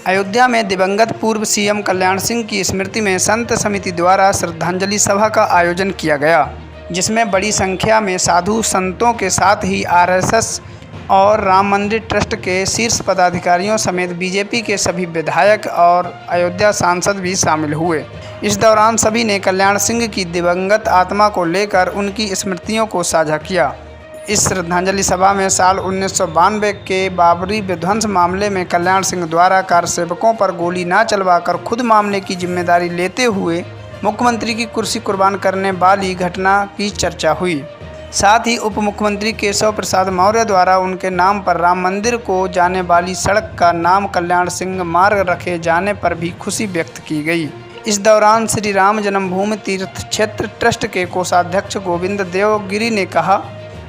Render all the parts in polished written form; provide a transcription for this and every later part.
अयोध्या में दिवंगत पूर्व सीएम कल्याण सिंह की स्मृति में संत समिति द्वारा श्रद्धांजलि सभा का आयोजन किया गया, जिसमें बड़ी संख्या में साधु संतों के साथ ही आरएसएस और राम मंदिर ट्रस्ट के शीर्ष पदाधिकारियों समेत बीजेपी के सभी विधायक और अयोध्या सांसद भी शामिल हुए। इस दौरान सभी ने कल्याण सिंह की दिवंगत आत्मा को लेकर उनकी स्मृतियों को साझा किया। इस श्रद्धांजलि सभा में साल 1992 के बाबरी विध्वंस मामले में कल्याण सिंह द्वारा कारसेवकों पर गोली न चलवाकर खुद मामले की जिम्मेदारी लेते हुए मुख्यमंत्री की कुर्सी कुर्बान करने वाली घटना की चर्चा हुई। साथ ही उप मुख्यमंत्री केशव प्रसाद मौर्य द्वारा उनके नाम पर राम मंदिर को जाने वाली सड़क का नाम कल्याण सिंह मार्ग रखे जाने पर भी खुशी व्यक्त की गई। इस दौरान श्री राम जन्मभूमि तीर्थ क्षेत्र ट्रस्ट के कोषाध्यक्ष गोविंद देवगिरी ने कहा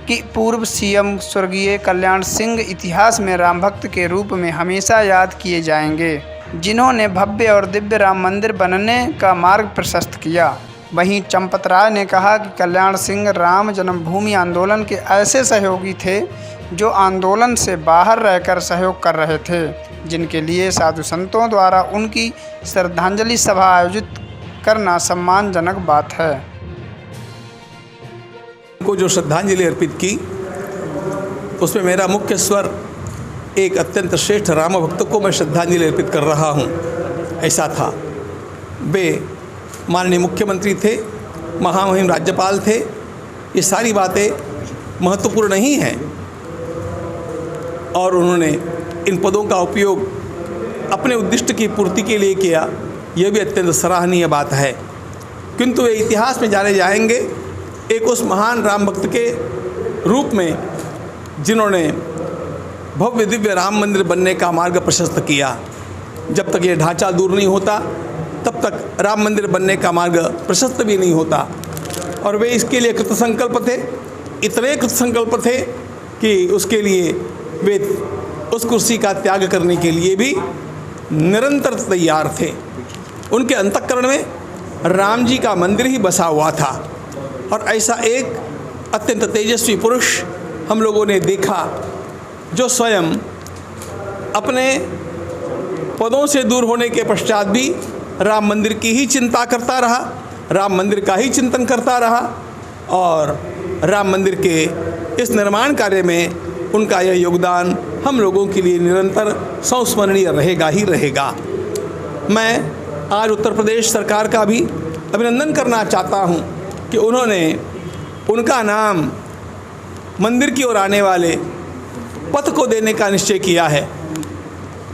कि पूर्व सीएम स्वर्गीय कल्याण सिंह इतिहास में राम भक्त के रूप में हमेशा याद किए जाएंगे, जिन्होंने भव्य और दिव्य राम मंदिर बनने का मार्ग प्रशस्त किया। वहीं चंपत राय ने कहा कि कल्याण सिंह राम जन्मभूमि आंदोलन के ऐसे सहयोगी थे जो आंदोलन से बाहर रहकर सहयोग कर रहे थे, जिनके लिए साधु संतों द्वारा उनकी श्रद्धांजलि सभा आयोजित करना सम्मानजनक बात है। को जो श्रद्धांजलि अर्पित की उसमें मेरा मुख्य स्वर एक अत्यंत श्रेष्ठ राम भक्त को मैं श्रद्धांजलि अर्पित कर रहा हूं, ऐसा था। वे माननीय मुख्यमंत्री थे, महामहिम राज्यपाल थे। ये सारी बातें महत्वपूर्ण नहीं हैं और उन्होंने इन पदों का उपयोग अपने उद्दिष्ट की पूर्ति के लिए किया, यह भी अत्यंत सराहनीय बात है। किंतु वे इतिहास में जाने जाएंगे एक उस महान राम भक्त के रूप में जिन्होंने भव्य दिव्य राम मंदिर बनने का मार्ग प्रशस्त किया। जब तक ये ढांचा दूर नहीं होता तब तक राम मंदिर बनने का मार्ग प्रशस्त भी नहीं होता और वे इसके लिए कृतसंकल्प थे, इतने कृतसंकल्प थे कि उसके लिए वे उस कुर्सी का त्याग करने के लिए भी निरंतर तैयार थे। उनके अंतःकरण में राम जी का मंदिर ही बसा हुआ था और ऐसा एक अत्यंत तेजस्वी पुरुष हम लोगों ने देखा जो स्वयं अपने पदों से दूर होने के पश्चात भी राम मंदिर की ही चिंता करता रहा, राम मंदिर का ही चिंतन करता रहा और राम मंदिर के इस निर्माण कार्य में उनका यह योगदान हम लोगों के लिए निरंतर संस्मरणीय रहेगा ही रहेगा। मैं आज उत्तर प्रदेश सरकार का भी अभिनंदन करना चाहता हूँ कि उन्होंने उनका नाम मंदिर की ओर आने वाले पथ को देने का निश्चय किया है।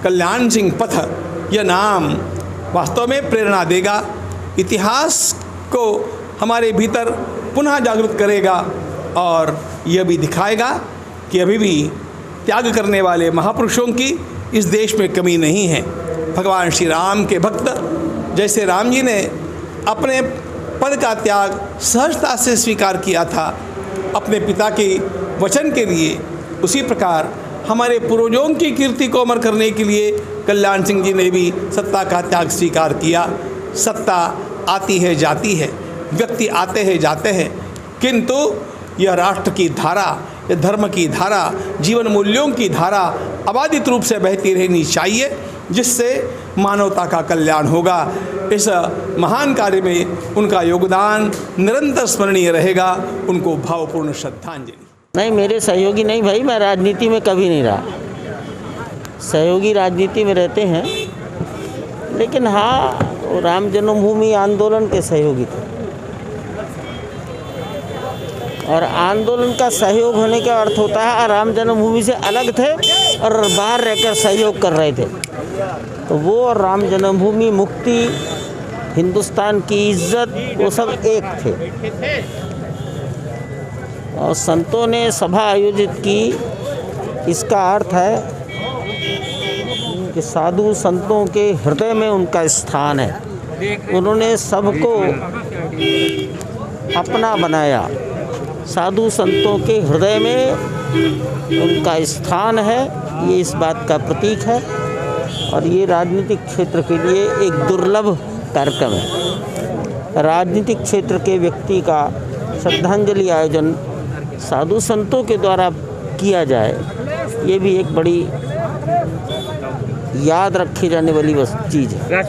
कल्याण सिंह पथ यह नाम वास्तव में प्रेरणा देगा, इतिहास को हमारे भीतर पुनः जागृत करेगा और यह भी दिखाएगा कि अभी भी त्याग करने वाले महापुरुषों की इस देश में कमी नहीं है। भगवान श्री राम के भक्त जैसे राम जी ने अपने पद का त्याग सहजता से स्वीकार किया था अपने पिता के वचन के लिए, उसी प्रकार हमारे पूर्वजों की कीर्ति को अमर करने के लिए कल्याण सिंह जी ने भी सत्ता का त्याग स्वीकार किया। सत्ता आती है जाती है, व्यक्ति आते हैं जाते हैं, किंतु यह राष्ट्र की धारा, यह धर्म की धारा, जीवन मूल्यों की धारा अबाधित रूप से बहती रहनी चाहिए, जिससे मानवता का कल्याण होगा। इस महान कार्य में उनका योगदान निरंतर स्मरणीय रहेगा। उनको भावपूर्ण श्रद्धांजलि। नहीं, मेरे सहयोगी नहीं भाई, मैं राजनीति में कभी नहीं रहा। सहयोगी राजनीति में रहते हैं, लेकिन हाँ, राम जन्मभूमि आंदोलन के सहयोगी थे और आंदोलन का सहयोग होने का अर्थ होता है राम जन्मभूमि से अलग थे और बाहर रहकर सहयोग कर रहे थे। तो वो और राम जन्मभूमि, मुक्ति, हिंदुस्तान की इज्जत, वो सब एक थे। और संतों ने सभा आयोजित की, इसका अर्थ है कि साधु संतों के हृदय में उनका स्थान है। उन्होंने सबको अपना बनाया। साधु संतों के हृदय में उनका स्थान है, ये इस बात का प्रतीक है और ये राजनीतिक क्षेत्र के लिए एक दुर्लभ कार्यक्रम है। राजनीतिक क्षेत्र के व्यक्ति का श्रद्धांजलि आयोजन साधु संतों के द्वारा किया जाए, ये भी एक बड़ी याद रखी जाने वाली चीज़ है।